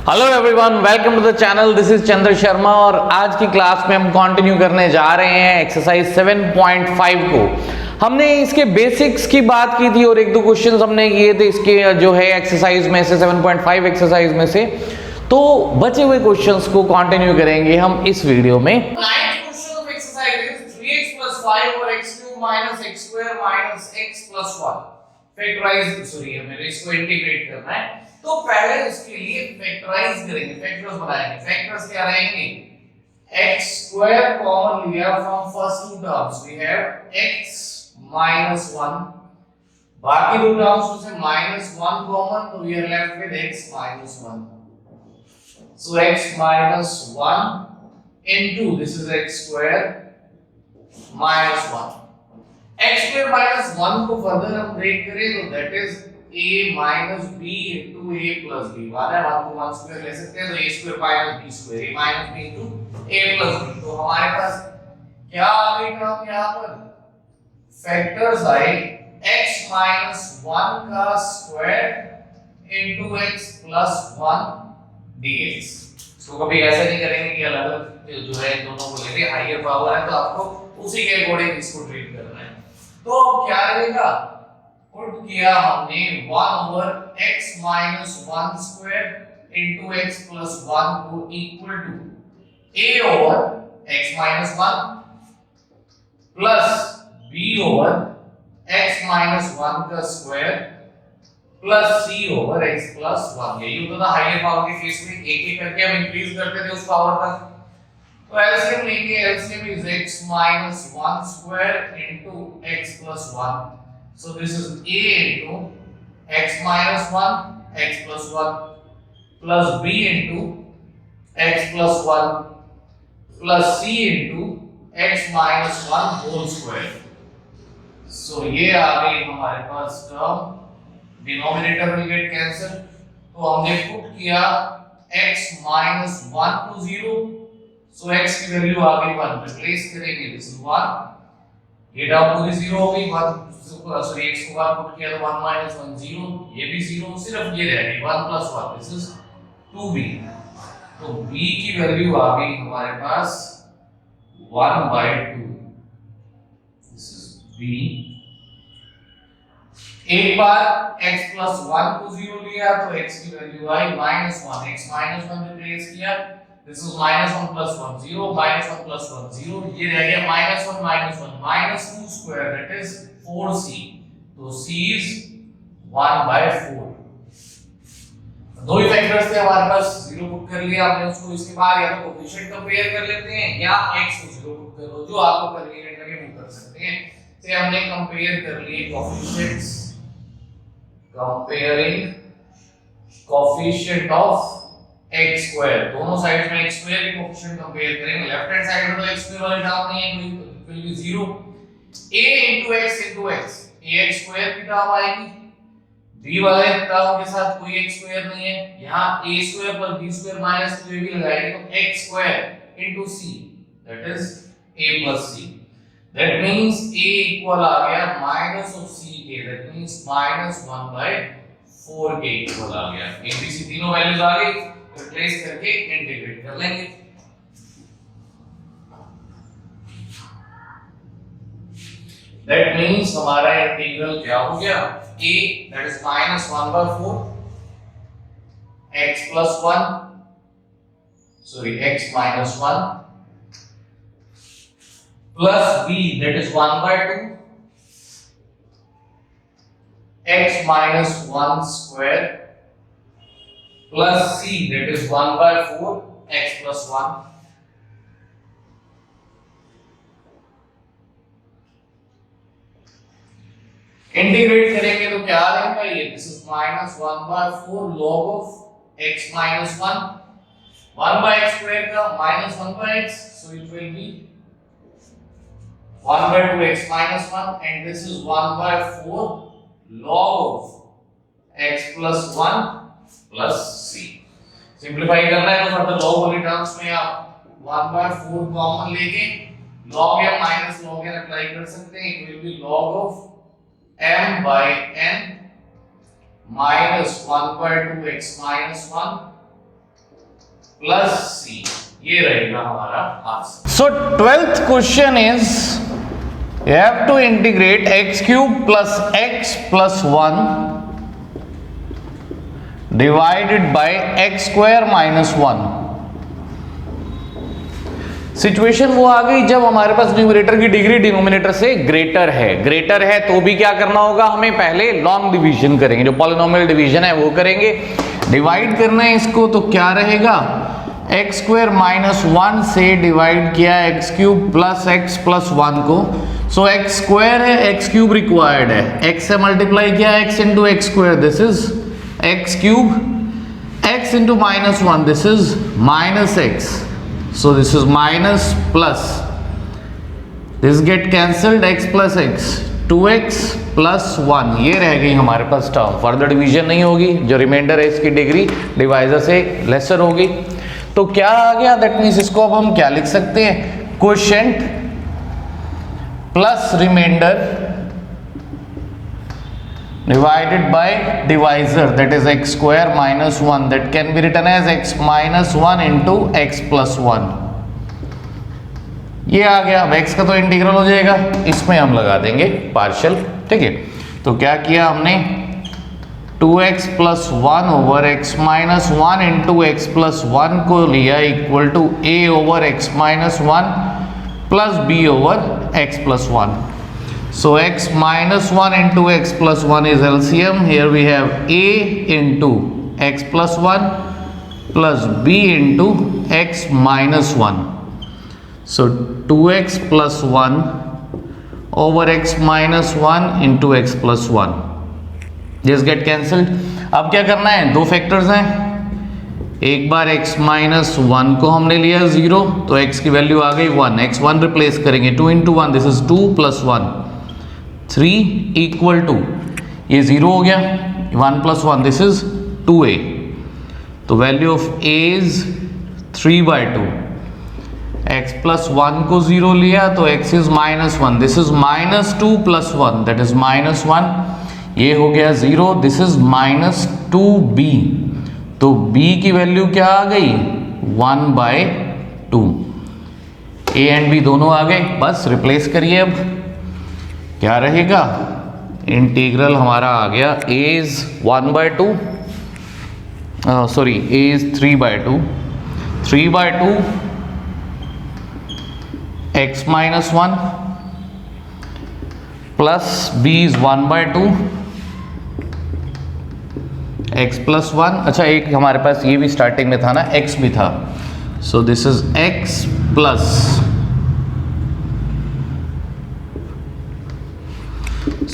Hello everyone, welcome to the channel. This is Chandra Sharma और आज की क्लास में हम कंटिन्यू करने जा रहे हैं एक्सरसाइज 7.5 को। हमने इसके बेसिक्स की बात की थी और एक दो क्वेश्चंस हमने किए थे इसके जो है एक्सरसाइज में से 7.5 एक्सरसाइज में से। तो बचे हुए क्वेश्चंस को कंटिन्यू करेंगे हम इस वीडियो में। Ninth question of exercise is 3x plus 5 over x cube minus x square minus x plus 1. Factorise हमें इसको इंटीग्रेट करना है, तो पहले इसके लिए फैक्टराइज करेंगे, फैक्टर्स बनाएंगे। फैक्टर्स क्या रहेंगे? x square कॉमन लिया from first two terms, we have x minus 1, बाकी दो टर्म्स में से minus 1 कॉमन, तो we are left with x minus 1. So x minus 1 into this is x square minus 1. x square minus 1 को further हम break करें तो that is a minus b into a plus b. 1 है, 1 को 1 square ले सकते हैं, तो a square minus b square, a minus b into a plus b. तो हमारे पास क्या आ गई टर्म यहाँ पर? फैक्टर्स आए x minus 1 का square into x plus 1 dx. इसको कभी ऐसा नहीं करेंगे कि अलग अलग जो है दोनों को लेके हायर पावर है तो आपको उसी के अकॉर्डिंग इसको ट्रीट करना है। तो क्या रहेगा? पुट किया हमने 1 over x minus 1 square into x plus 1 को equal to a over x minus 1 plus b over x minus 1 का square plus c over x plus 1। यही होता था हायर पावर के केस में, एक एक करके हम इंक्रीज करते थे उस पावर तक। तो एलसीएम लेंगे, LCM is x minus 1 square into x plus 1, so this is a into x minus 1 x plus 1 plus b into x plus 1 plus c into x minus 1 whole square. so ये आ गई हमारे पास term, denominator will get cancel, तो हमने put किया x minus 1 to 0, so x की value आ गई 1, रिप्लेस करेंगे, दिस इज 1, ये टर्म पूरी 0 हो गई, 1 सॉरी x को 1 पुट किया तो 1 minus 1 0, ये भी 0, सिर्फ ये रह गई 1 plus 1, दिस इज 2b। तो b की वैल्यू आ गई हमारे पास 1/2, दिस इज b। एक बार x plus 1 को 0 लिया तो x की वैल्यू आई -1, x minus 1 रिप्लेस किया, दिस इज -1 plus 1 0, -1 plus 1 0, ये रह गया -1 -2 square, that is 4c, तो c is 1/4। दो ही फैक्टर्स थे हमारे पास, 0 पुट कर लिया हमने उसको, इसके बाद या तो कोएफिशिएंट कंपेयर कर लेते हैं या x को 0 पुट करो, जो आपको कन्वीनियंट लगे वो कर सकते हैं। से हमने कंपेयर कर लिए coefficients, comparing coefficient of x square, दोनों साइड्स में x square के कोएफिशिएंट कंपेयर करेंगे। लेफ्ट हैंड साइड में तो x square वाली टर्म नहीं है, तो will be 0, a into x, ax square की टर्म आएगी, b वाले टर्म के साथ कोई x square नहीं है, यहाँ a square plus b square minus 2ab लगाएंगे तो x square into c, that is a plus c, that means a equal आ गया minus of c के, that means -1/4 के इक्वल आ गया। a b c तीनों वैल्यूज आ गई, रिप्लेस करके इंटीग्रेट कर लेंगे। that means हमारा इंटीग्रल क्या हो गया? a that is -1/4 x plus 1 sorry x minus 1 plus b that is 1/2 x minus 1 square plus c that is 1/4 x plus 1। Integrate करेंगे तो क्या आ जाएगा ये? This is -1/4 log of x minus 1, 1/x square का -1/x, so it will be 1/2 x minus 1 and this is 1/4 log of x plus 1 plus c। Simplify करना है तो further log वाली टर्म्स में आप 1/4 कॉमन लेके log या माइनस log या अप्लाई कर सकते हैं, it will be log of m by n minus 1/2 x minus 1 plus c, ये रहेगा हमारा answer. So 12th question is you have to integrate x cube plus x plus 1 divided by x square minus 1। Situation वो आ गई जब हमारे पास numerator की degree denominator से greater है तो भी क्या करना होगा, हमें पहले लॉन्ग डिवीजन करेंगे, जो पॉलिनोमियल डिवीजन है वो करेंगे, डिवाइड करना है इसको, तो क्या रहेगा, एक्स स्क्वायर माइनस 1 से डिवाइड किया x cube plus x plus 1 को। सो एक्स स्क्वायर है, एक्स क्यूब रिक्वायर्ड है, एक्स से मल्टीप्लाई किया x into x square, this is x cube, x into minus 1, this is minus x, so this is minus plus, this get cancelled, x plus x 2x plus 1, ये रह गई हमारे पास term, further division नहीं होगी, जो reminder है इसकी डिग्री डिवाइजर से लेसर होगी। तो क्या आ गया, दैट मीन्स इसको अब हम क्या लिख सकते हैं, quotient plus remainder divided by divisor, that is x square minus 1, that can be written as x minus 1 into x plus 1। ये आ गया, अब x का तो इंटीग्रल हो जाएगा, इसमें हम लगा देंगे पार्शियल, ठीक है। तो क्या किया हमने, 2x plus 1 over x minus 1 into x plus 1 को लिया equal to a over x minus 1 plus b over x plus 1। So x minus 1 into x plus 1 is LCM, here we have a into x plus 1 plus b into x minus 1। So 2x plus 1 over x minus 1 into x plus 1, this get cancelled। अब क्या करना है, दो factors हैं, एक बार x minus 1 को हमने लिया 0, तो x की वैल्यू आ गई 1, x 1 रिप्लेस करेंगे, 2 into 1, this is 2 plus 1 3 equal to, ये 0 हो गया, 1 plus 1, दिस इज 2a, तो value of a is 3/2, x plus 1 को 0 लिया तो x is minus 1, this is minus 2 plus 1, that is minus 1, ये हो गया 0, दिस इज माइनस 2b, तो b की वैल्यू क्या आ गई, 1/2, a एंड b दोनों आ गए, बस रिप्लेस करिए। अब क्या रहेगा, इंटीग्रल हमारा आ गया, a is 1/2, sorry a is 3/2 x minus 1 plus b is 1/2 x plus 1, अच्छा एक हमारे पास ये भी स्टार्टिंग में था ना, x भी था, सो this is x plus,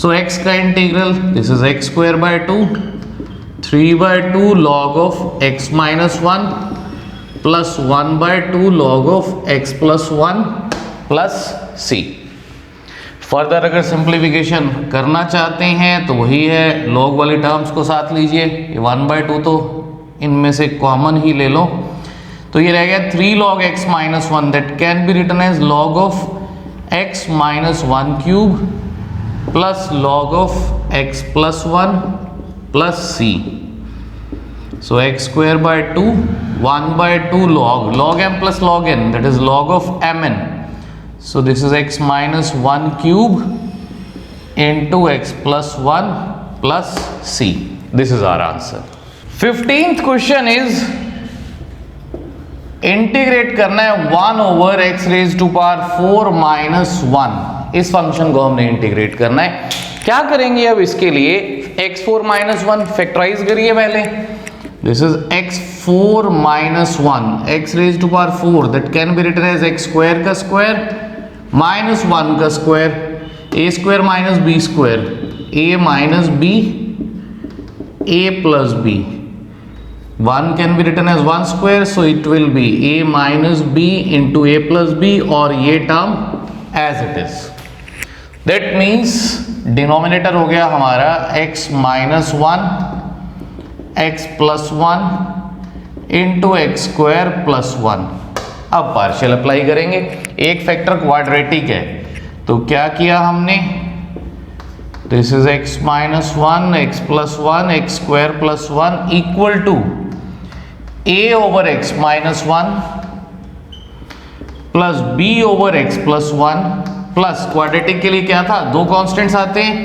so x का integral, this is x square by 2, 3/2 log of x minus 1 plus 1/2 log of x plus 1 plus c। Further अगर सिंप्लीफिकेशन करना चाहते हैं तो वही है, लॉग वाली टर्म्स को साथ लीजिए, ये 1/2 तो इनमें से कॉमन ही ले लो, तो ये रह गया 3 log x minus 1, that can be written as log of x minus 1 cube plus log of x plus 1 plus c। So x square by 2, 1/2 log m plus log n, that is log of mn, so this is x minus 1 cube into x plus 1 plus c, this is our answer। 15th question is integrate करना है 1 over x raise to power 4 minus 1, इस function को हमने integrate करना है। क्या करेंगे अब इसके लिए, x4 माइनस 1 फैक्टराइज करिए पहले, this is x4 minus 1 x raise to power 4, that can be written as x square का स्क्वायर माइनस 1 का square, a square minus b square, a minus b a plus b, 1 can be written as 1 square, so it will be a minus b into a plus b, और ये term as it is, that means denominator हो गया हमारा x minus 1 x plus 1 into x square plus 1। अब partial apply करेंगे, एक factor quadratic है, तो क्या किया हमने, this is x minus 1 x plus 1 x square plus 1 equal to a over x minus 1 plus b over x plus 1 plus quadratic के लिए क्या था, दो कांस्टेंट्स आते हैं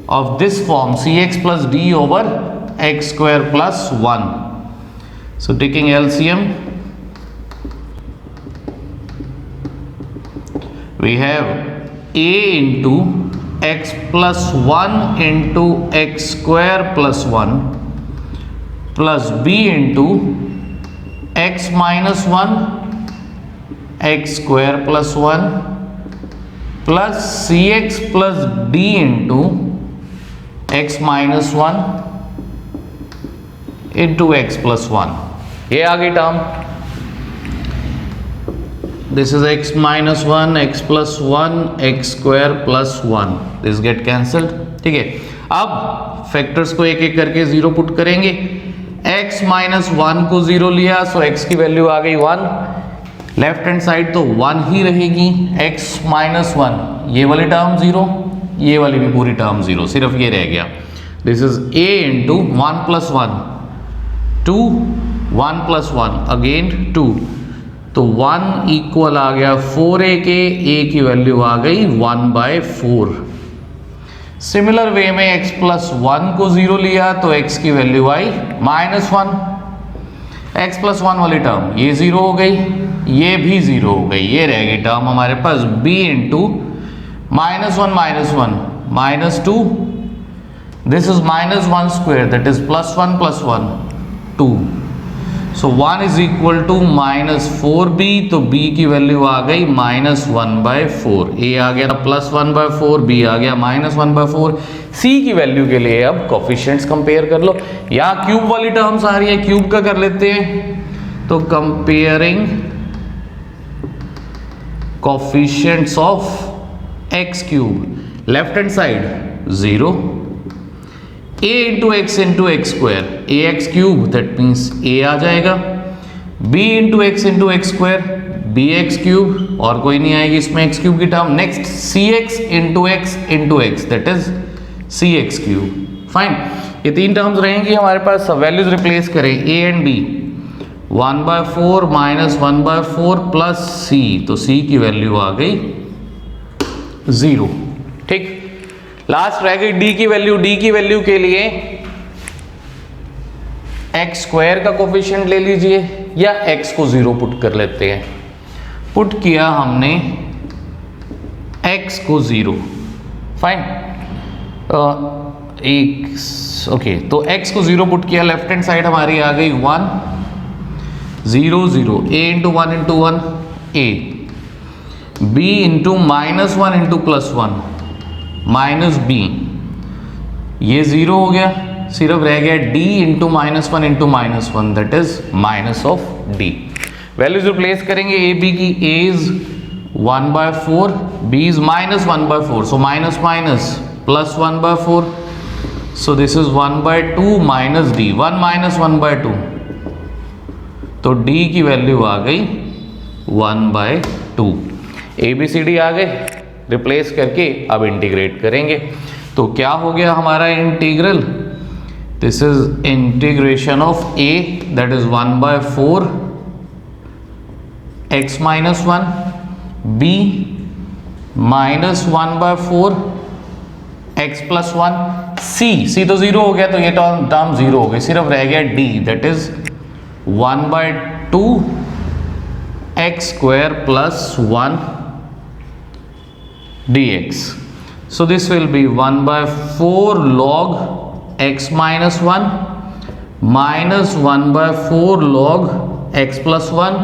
of this form cx plus d over x square plus 1. So taking LCM, we have a into x plus 1 into x square plus 1 plus b into x minus 1 x square plus 1 plus cx plus d into x minus 1 into x plus 1. ये आ गई term. This is x minus 1 x plus 1 x square plus 1. This get cancelled. ठीक है, अब factors को एक एक करके जीरो पुट करेंगे. x माइनस 1 को जीरो लिया, सो x की वैल्यू आ गई 1. लेफ्ट हैंड साइड तो 1 ही रहेगी. x माइनस 1, ये वाली टर्म जीरो, ये वाली भी पूरी टर्म जीरो, सिर्फ ये रह गया. This is a into 1 plus 1 2 1 plus 1 again 2, तो 1 इक्वल आ गया 4a के. a की वैल्यू आ गई 1/4. सिमिलर वे में x प्लस 1 को जीरो लिया तो x की वैल्यू आई माइनस 1. x प्लस 1 वाली टर्म ये जीरो हो गई, ये भी जीरो हो गई. ये रह गई टर्म हमारे पास b into minus 1 minus 2. This is minus 1 square, that is plus 1 2. So 1 is equal to minus 4b, तो b की वैल्यू आ गई माइनस 1/4. a आ गया प्लस 1/4, b आ गया माइनस 1/4. c की वैल्यू के लिए अब कोफिशिएंट्स कंपेयर कर लो. यहाँ क्यूब वाली टर्म्स आ रही है, क्यूब का कर लेते हैं. तो comparing coefficients of x cube, left hand side 0, a into x square ax cube, that means a आ जाएगा. b into x square bx cube, और कोई नहीं आएगी इसमें x क्यूब की term. Next cx into x that is cx cube. Fine, ये तीन terms रहेंगी हमारे पास. सब वैल्यूज रिप्लेस करें. a and b 1/4 minus 1/4 plus c, तो c की वैल्यू आ गई 0. ठीक, लास्ट रह गई d की वैल्यू. d की वैल्यू के लिए एक्स स्क्वायर का कोफिशिएंट ले लीजिए या x को 0 पुट कर लेते हैं. पुट किया हमने x को 0. फाइन, ओके, तो x को 0 पुट किया. लेफ्ट हैंड साइड हमारी आ गई 1 0 0. a into 1 into 1 a, b into minus 1 into plus 1 minus b, ये 0 हो गया. सिर्फ रह गया d into minus 1 into minus 1, that is minus of d. Values replace करेंगे. a b की, a is 1/4, b is minus 1/4, so minus minus plus 1/4, so this is 1/2 minus d, 1 minus 1/2, तो d की वैल्यू आ गई 1/2. ABCD आ गए. Replace करके अब integrate करेंगे. तो क्या हो गया हमारा integral, this is integration of a, that is 1/4 x minus 1, b minus 1/4 x plus 1, c तो 0 हो गया, तो ये टर्म 0 हो गई. सिर्फ रह गया d, that is 1/2 x square plus 1 dx. So this will be 1/4 log x minus 1 minus 1/4 log x plus 1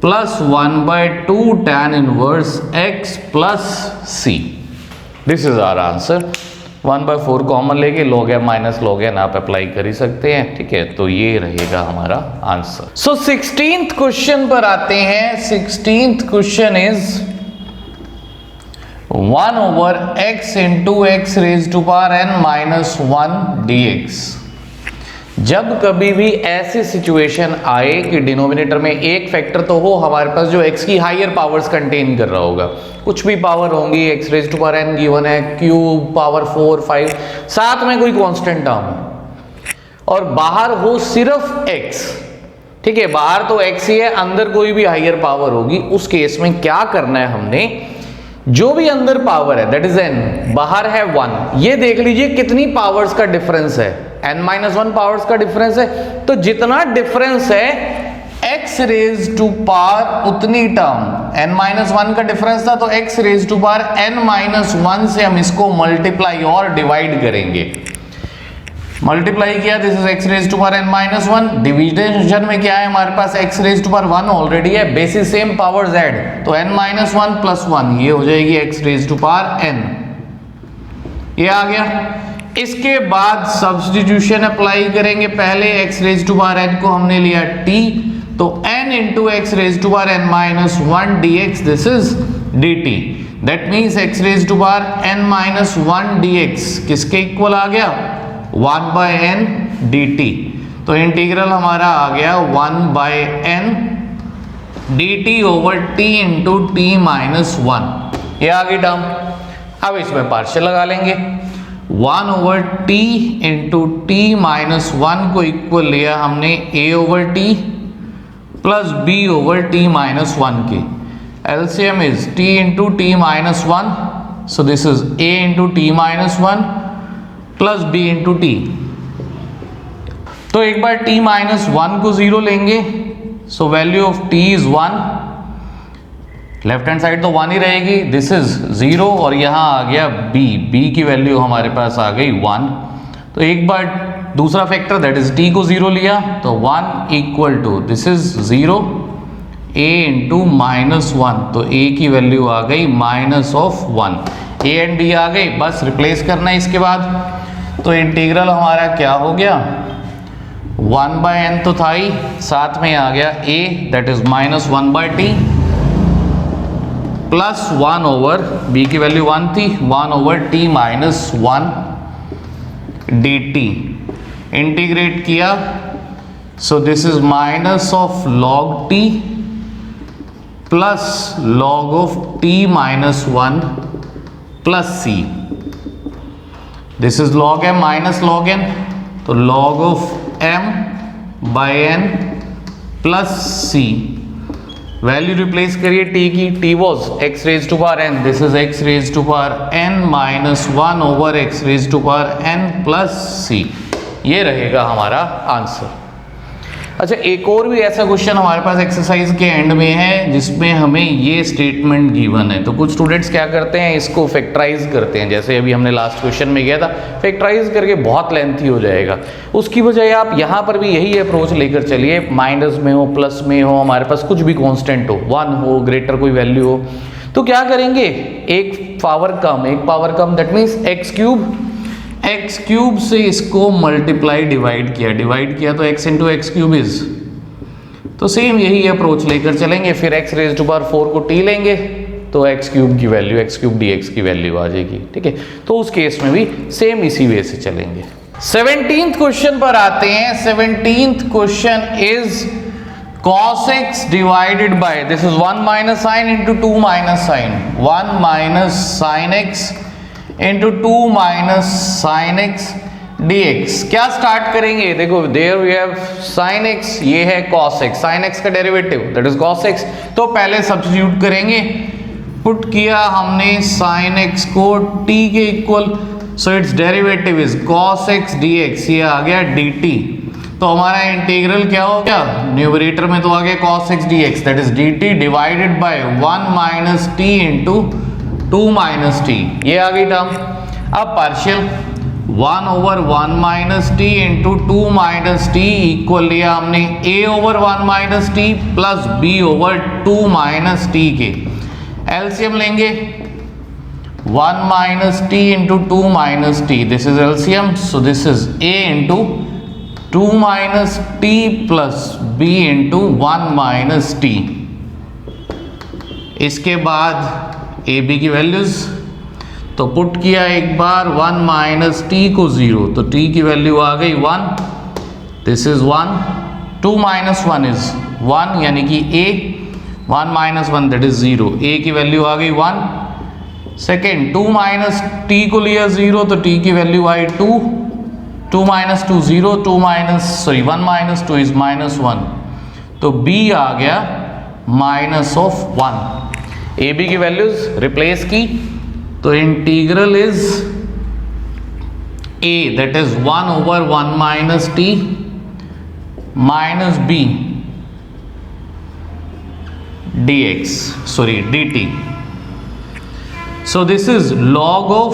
plus 1/2 tan inverse x plus c. This is our answer. 1/4 common लेके log m minus log n आप apply कर ही सकते हैं. ठीक है, तो ये रहेगा हमारा आंसर. सो 16th क्वेश्चन पर आते हैं. 16th question is 1 over x into x raised to power n minus 1 dx. जब कभी भी ऐसी सिचुएशन आए कि डिनोमिनेटर में एक फैक्टर तो हो हमारे पास जो x की हायर पावर्स कंटेन कर रहा होगा, कुछ भी पावर होंगी, x raise to power n given है, क्यूब पावर 4 5, साथ में कोई कांस्टेंट टर्म और बाहर हो सिर्फ x, ठीक है, बाहर तो x ही है, अंदर कोई भी हायर पावर होगी, उस केस में क्या करना है हमने, जो भी अंदर पावर है दैट इज n, बाहर है 1, ये देख लीजिए कितनी पावर्स का डिफरेंस है, n-1 पावर्स का डिफरेंस है, तो जितना डिफरेंस है x रेज टू पावर उतनी टर्म, n-1 का डिफरेंस था तो x raise to power n-1 से हम इसको मल्टीप्लाई और डिवाइड करेंगे, मल्टीप्लाई किया, this is x raise to power n-1, division में क्या है हमारे पास, x raise to power 1 already है, बेसिस सेम पावर्स ऐड, तो n-1 प्लस 1 ये हो जाएगी x raise to power n, ये आ गया। इसके बाद सब्स्टिट्यूशन अप्लाई करेंगे, पहले x raise to power n को हमने लिया t, तो n into x raise to power n-1 dx, this is dt, that means x raise to power n-1 dx किसके इक्वल आ गया, 1 बाय n dt, तो इंटीग्रल हमारा आ गया 1 by n dt over t into t minus 1, ये आ गई टर्म। अब इसमें पार्शियल लगा लेंगे, 1 over t into t minus 1 को इक्वल लिया हमने a over t plus b over t minus 1 की, LCM is t into t minus 1, so this is a into t minus 1 plus b into t, तो एक बार t minus 1 को 0 लेंगे, so value of t is 1, left hand side तो 1 ही रहेगी, this is 0 और यहाँ आ गया b की वैल्यू हमारे पास आ गई 1, तो एक बार दूसरा फैक्टर दैट इज t को 0 लिया, तो 1 equal to this is 0 a into minus 1, तो a की वैल्यू आ गई minus of 1, a and b आ गई, बस रिप्लेस करना है इसके बाद, तो इंटीग्रल हमारा क्या हो गया, 1 बाय n तो था ही, साथ में आ गया a that is minus 1 by t plus 1 over b की वैल्यू 1 थी, 1 over t minus 1 dt, integrate किया, so this is minus of log t plus log of t minus 1 plus c, this is log m minus log n, तो log of m by n plus c, value replace करिए t की, t was x raise to power n, this is x raise to power n minus 1 over x raise to power n plus c, ये रहेगा हमारा answer. अच्छा, एक और भी ऐसा क्वेश्चन हमारे पास एक्सरसाइज के एंड में है जिसमें हमें ये स्टेटमेंट गिवन है, तो कुछ स्टूडेंट्स क्या करते हैं, इसको फैक्टराइज करते हैं, जैसे अभी हमने लास्ट क्वेश्चन में किया था, फैक्टराइज करके बहुत लेंथी हो जाएगा, उसकी बजाय आप यहाँ पर भी यही अप्रोच लेकर चलिए, माइनस में हो प्लस में हो, हमारे पास कुछ भी कॉन्स्टेंट हो, 1 हो, ग्रेटर कोई वैल्यू हो, तो क्या करेंगे, एक power come that means x cube से इसको मल्टीप्लाई डिवाइड किया तो x into x cube is, तो सेम यही अप्रोच लेकर चलेंगे, फिर x रेज टू पावर 4 को t लेंगे, तो x क्यूब की वैल्यू x क्यूब dx की वैल्यू आ जाएगी, ठीक है, तो उस केस में भी सेम इसी वे से चलेंगे। 17th क्वेश्चन पर आते हैं। 17th question is cos x divided by, this is 1 minus sine into 2 minus sine, 1 minus sine x into 2 minus sine x dx। क्या स्टार्ट करेंगे, देखो there we have sine x, ये है cos x, साइन x का derivative that is cos x, तो पहले substitute करेंगे, put किया हमने साइन x को t के equal, so its derivative is cos x dx, ये आ गया dt, तो हमारा इंटीग्रल क्या हो गया, न्यूमरेटर में तो आ गया cos x dx that is dt divided by 1 minus t into 2 minus T, ये आ गई टर्म। अब partial 1 over 1 minus T into 2 minus T equal लिया हमने a over 1 minus t plus b over 2 minus T के, LCM लेंगे 1 minus T into 2 minus T, this is LCM, so this is a into 2 minus t plus b into 1 minus T. इसके बाद A B की values तो put किया एक बार, 1 minus T को 0, तो टी की वैल्यू आ गई 1, दिस इज 1, 2 माइनस 1 इज 1 यानी कि a, 1 minus 1 that is 0, a की वैल्यू आ गई 1। सेकेंड 2 माइनस टी को लिया 0, तो t की value I 2, 2 minus 2 0, 1 minus 2 is minus 1, तो b आ गया -1। ए बी की वैल्यूज रिप्लेस की, तो integral is a, that is 1/1 minus t minus b dx, sorry dt। So this is log of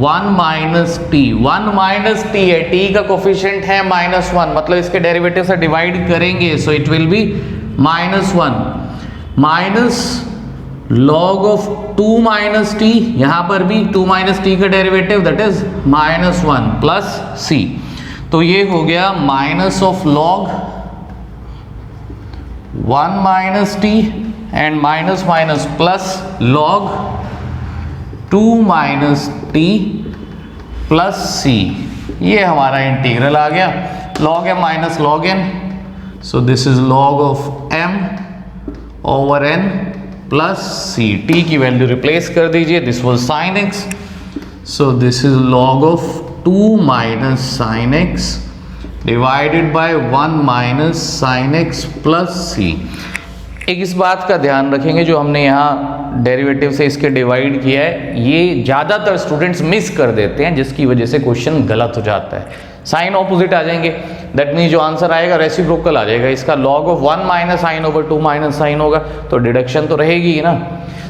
1 minus T. 1 minus T है, T का coefficient है -1, मतलब इसके डेरिवेटिव से डिवाइड करेंगे, so it will be -1 minus log of 2 minus t, यहां पर भी 2 माइनस टी का derivative that is -1 plus c. तो ये हो गया minus of log 1 minus t and minus minus plus log 2 minus t plus c. ये हमारा इंटीग्रल आ गया, log m minus log n, so this is log of m over n plus c. t की value replace कर दीजिए, this was sin x, so this is log of 2 minus sin x divided by 1 minus sin x plus c. एक इस बात का ध्यान रखेंगे, जो हमने यहाँ डेरिवेटिव से इसके डिवाइड किया है, ये ज़्यादातर स्टूडेंट्स मिस कर देते हैं, जिसकी वजह से क्वेश्चन गलत हो जाता है। साइन ऑपोजिट आ जाएंगे, दैट मीन्स जो आंसर आएगा रेसिप्रोकल आ जाएगा। इसका log of 1 minus sine over 2 minus sine होगा, तो डिडक्शन तो रहेगी ना।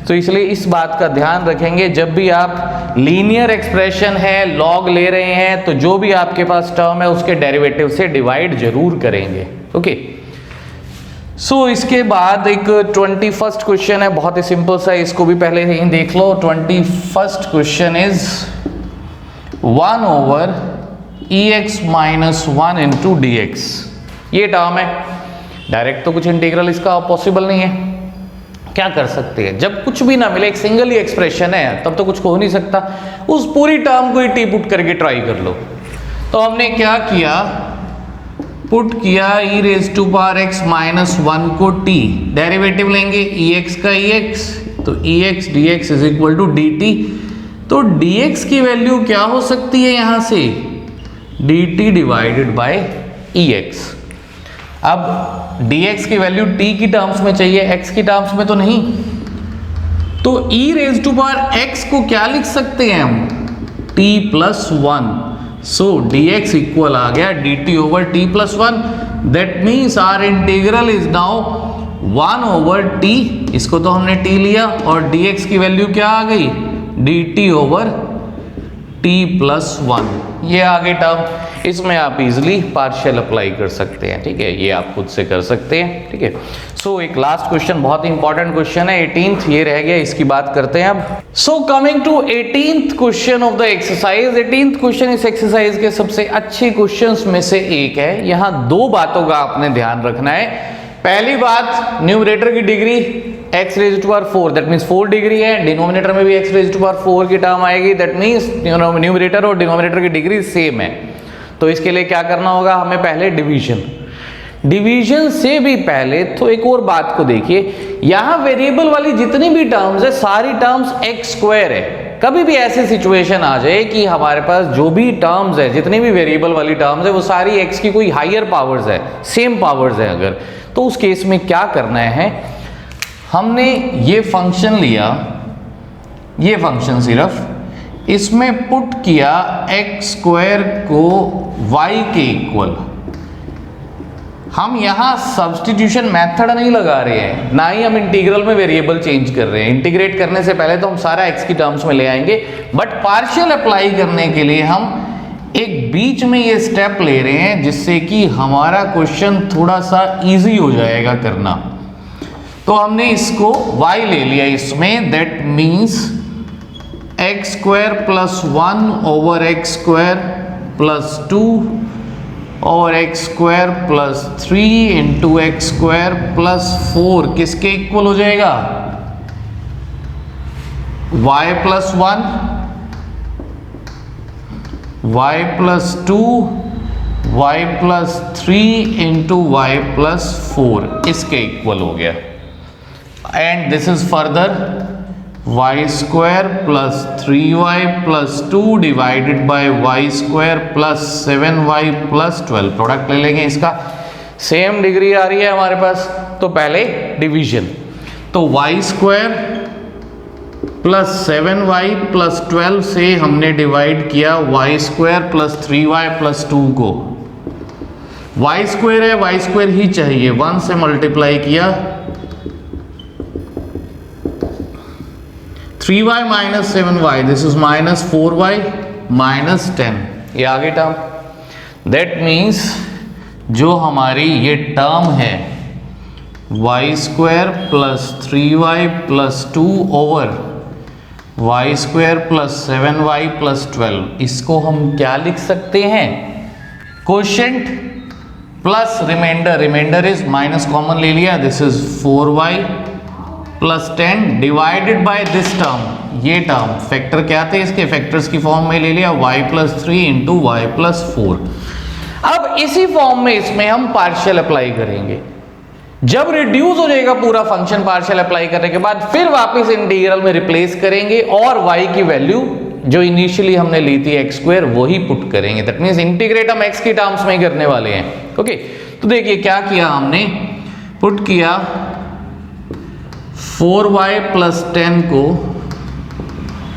तो इसलिए इस बात का ध्यान रखेंगे, जब भी आप लीनियर एक्सप्रेशन है log ले रहे हैं, तो जो भी आपके पास टर्म है उसके डेरिवेटिव से डिवाइड जरूर करेंगे। ओके, सो इसके बाद एक 21st क्वेश्चन है, बहुत ही सिंपल सा, इसको भी पहले ही देख लो। 21st question is 1 over ex minus 1 into D x. ये टर्म है, डायरेक्ट तो कुछ इंटीग्रल इसका पॉसिबल नहीं है। क्या कर सकते हैं, जब कुछ भी ना मिले, एक सिंगल ही एक्सप्रेशन है, तब तो कुछ हो नहीं सकता, उस पूरी टर्म को ही टी पुट करके ट्राई कर लो। तो हमने क्या किया, पुट किया e raise to power x minus 1 को t, डेरिवेटिव लेंगे ex का ex, तो ex dx is equal to dt। तो dx की वैल्यू क्या हो सकती है यहां से, dt डिवाइडेड बाय ex। अब dx की वैल्यू t की टर्म्स में चाहिए, x की टर्म्स में तो नहीं। तो e raise to power x को क्या लिख सकते हैं हम, t प्लस 1, सो dx इक्वल आ गया dt over t plus 1। That means our integral is now 1 over t, इसको तो हमने t लिया, और dx की वैल्यू क्या आ गई, dt ओवर t प्लस 1। ये आगे टर्म, इसमें आप इजिली पार्शियल अप्लाई कर सकते हैं, ठीक है, ये आप खुद से कर सकते हैं, ठीक है। सो एक लास्ट क्वेश्चन, बहुत ही इंपॉर्टेंट क्वेश्चन है, 18th ये रह गया, इसकी बात करते हैं अब। So coming to 18th question of the exercise. 18th question इस एक्सरसाइज के सबसे अच्छे क्वेश्चंस में से एक है। यहाँ दो बातों का आपने ध्यान रखना है। पहली बात, न्यूमरेटर की degree x raise to power 4, that means 4 degree है, डिनोमिनेटर में भी x रेज टू पावर 4 की टर्म आएगी, दैट मीन्स न्यूमरेटर और डिनोमिनेटर की डिग्री सेम है। तो इसके लिए क्या करना होगा, हमें पहले डिवीजन से भी पहले तो एक और बात को देखिए, यहां वेरिएबल वाली जितनी भी टर्म्स है, सारी टर्म्स x स्क्वायर है। कभी भी ऐसी सिचुएशन आ जाए कि हमारे पास जो भी टर्म्स है, जितनी भी वेरिएबल वाली टर्म्स है, वो सारी x की कोई हायर पावर्स है, सेम पावर्स है अगर, तो उस केस में क्या करना है, हमने ये फंक्शन लिया, ये फंक्शन सिर्फ इसमें पुट किया x स्क्वायर को y के इक्वल। हम यहां सब्स्टिट्यूशन मेथड नहीं लगा रहे हैं, ना ही हम इंटीग्रल में वेरिएबल चेंज कर रहे हैं। इंटीग्रेट करने से पहले तो हम सारा x की टर्म्स में ले आएंगे, बट पार्शियल अप्लाई करने के लिए हम एक बीच में ये स्टेप ले रहे हैं, जिससे कि हमारा क्वेश्चन थोड़ा सा इजी हो जाएगा करना। तो हमने इसको y ले लिया इसमें, that means x square plus 1 over x square plus 2 और x square plus 3 into x square plus 4 किसके इक्वल हो जाएगा, y plus 1, y plus 2, y plus 3 into y plus 4 इसके इक्वल हो गया। And this is further y square plus 3y plus 2 divided bye y square plus 7y plus 12, product ले लेंगे इसका, same degree आ रही है हमारे पास, तो पहले डिवीजन, तो Y square plus 7y plus 12 से हमने डिवाइड किया Y square plus 3y plus 2 को। वाई स्क्वायर है, वाई स्क्वायर ही चाहिए, 1 से मल्टीप्लाई किया, 3y minus 7y, this is minus 4y minus 10, ये आगे टर्म। दैट मीन्स जो हमारी ये टर्म है y square plus 3y plus 2 over y square plus 7y plus 12, इसको हम क्या लिख सकते हैं, quotient plus remainder, remainder is minus common ले लिया, this is 4y plus 10 divided by this term, ये टर्म फैक्टर क्या थे इसके, फैक्टर्स की फॉर्म में ले लिया y plus 3 into y plus 4। अब इसी फॉर्म में इसमें हम पार्शियल अप्लाई करेंगे, जब रिड्यूस हो जाएगा पूरा फंक्शन पार्शियल अप्लाई करने के बाद फिर वापस इंटीग्रल में रिप्लेस करेंगे और y की वैल्यू जो इनिशियली हमने ली थी x स्क्वायर वही पुट करेंगे, दैट मींस इंटीग्रेट हम x की टर्म्स में ही करने वाले हैं। ओके, तो देखिए क्या किया हमने, पुट किया 4y प्लस 10 को,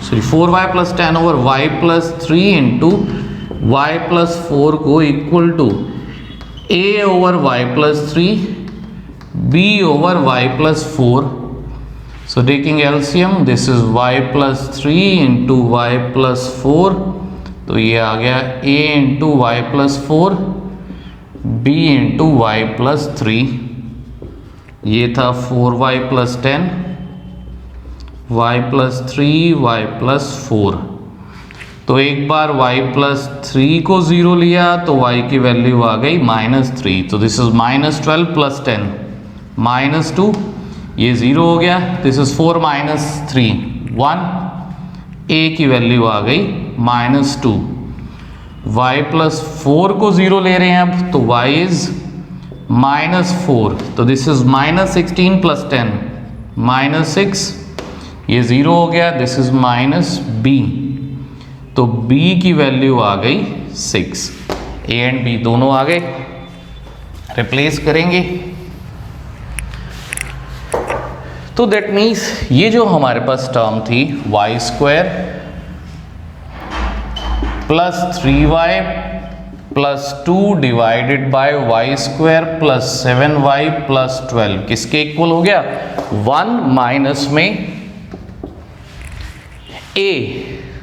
sorry 4y plus 10 over y plus 3 into y plus 4 को equal to a over y plus 3 b over y plus 4, so taking LCM this is y plus 3 into y plus 4, तो ये आ गया a into y plus 4 b into y plus 3, ये था 4y plus 10 y plus 3 y plus 4, तो एक बार y plus 3 को 0 लिया तो y की वैल्यू आ गई -3, तो दिस इज -12 plus 10 माइनस 2, ये 0 हो गया, दिस इज 4 माइनस 3 1, a की वैल्यू आ गई -2, y प्लस 4 को 0 ले रहे हैं अब, तो y इज -4, तो दिस इज -16 प्लस 10 -6, ये 0 हो गया, दिस इज -b, तो b की वैल्यू आ गई 6, a एंड b दोनों आ गए, रिप्लेस करेंगे, तो दैट मीन्स ये जो हमारे पास टर्म थी y square plus 3y plus 2 divided by y square plus 7y plus 12 किसके इक्वल हो गया, 1 माइनस में a,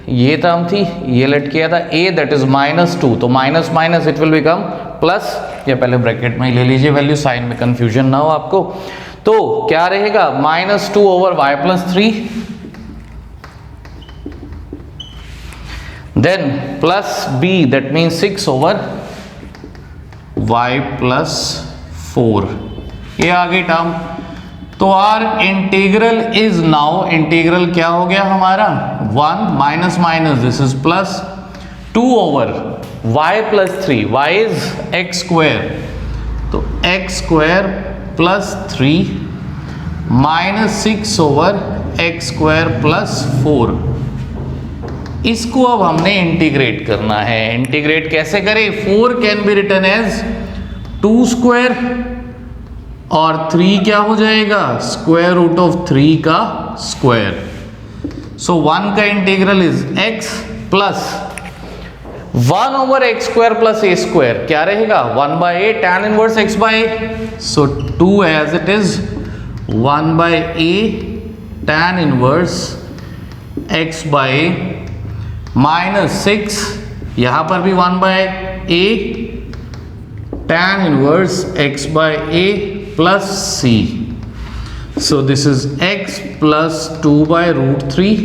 ये टर्म थी, ये लेट किया था a, दैट इज -2, तो minus minus it will become plus, या पहले ब्रैकेट में ले लीजिए वैल्यू, साइन में कंफ्यूजन ना हो आपको, तो क्या रहेगा -2 over y plus 3, then plus b that means 6 over y plus 4, ये आ गई टर्म। तो our integral is now, integral क्या हो गया हमारा 1 minus minus, this is plus 2 over y plus 3, y is x square, तो x square plus 3 minus 6 over x square plus 4, इसको अब हमने इंटीग्रेट करना है। इंटीग्रेट कैसे करें, 4 can be written as 2 square और 3 क्या हो जाएगा, स्क्वायर रूट ऑफ 3 का स्क्वायर, सो 1 का integral is x plus 1 over x square plus a square, क्या रहेगा 1 by a tan inverse x by a, so 2 as it is 1 by a tan inverse x by a minus 6, यहां पर भी 1 by a tan inverse x by a plus c, so this is x plus 2 by root 3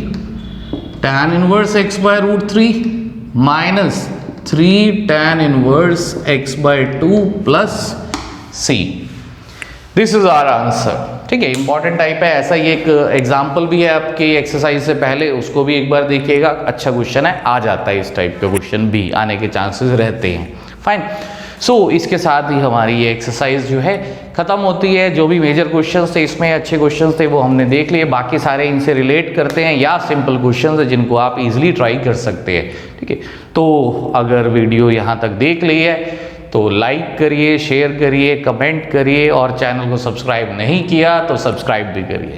tan inverse x by root 3 minus 3 tan inverse x by 2 plus c, this is our answer. ठीक है, important type है, ऐसा ही एक example भी है आपके exercise से पहले, उसको भी एक बार देखिएगा, अच्छा क्वेश्चन है, आ जाता है इस टाइप का क्वेश्चन भी आने के चांसेस रहते हैं। फाइन, सो इसके साथ ही हमारी ये एक्सरसाइज जो है खत्म होती है। जो भी मेजर क्वेश्चंस थे इसमें अच्छे क्वेश्चंस थे वो हमने देख लिए, बाकी सारे इनसे रिलेट करते हैं या सिंपल क्वेश्चंस हैं जिनको आप इजीली ट्राई कर सकते हैं। ठीक है, तो अगर वीडियो यहाँ तक देख ली है तो लाइक करिए, शेयर करिए, कमेंट करिए और चैनल को सब्सक्राइब नहीं किया तो सब्सक्राइब भी करिए।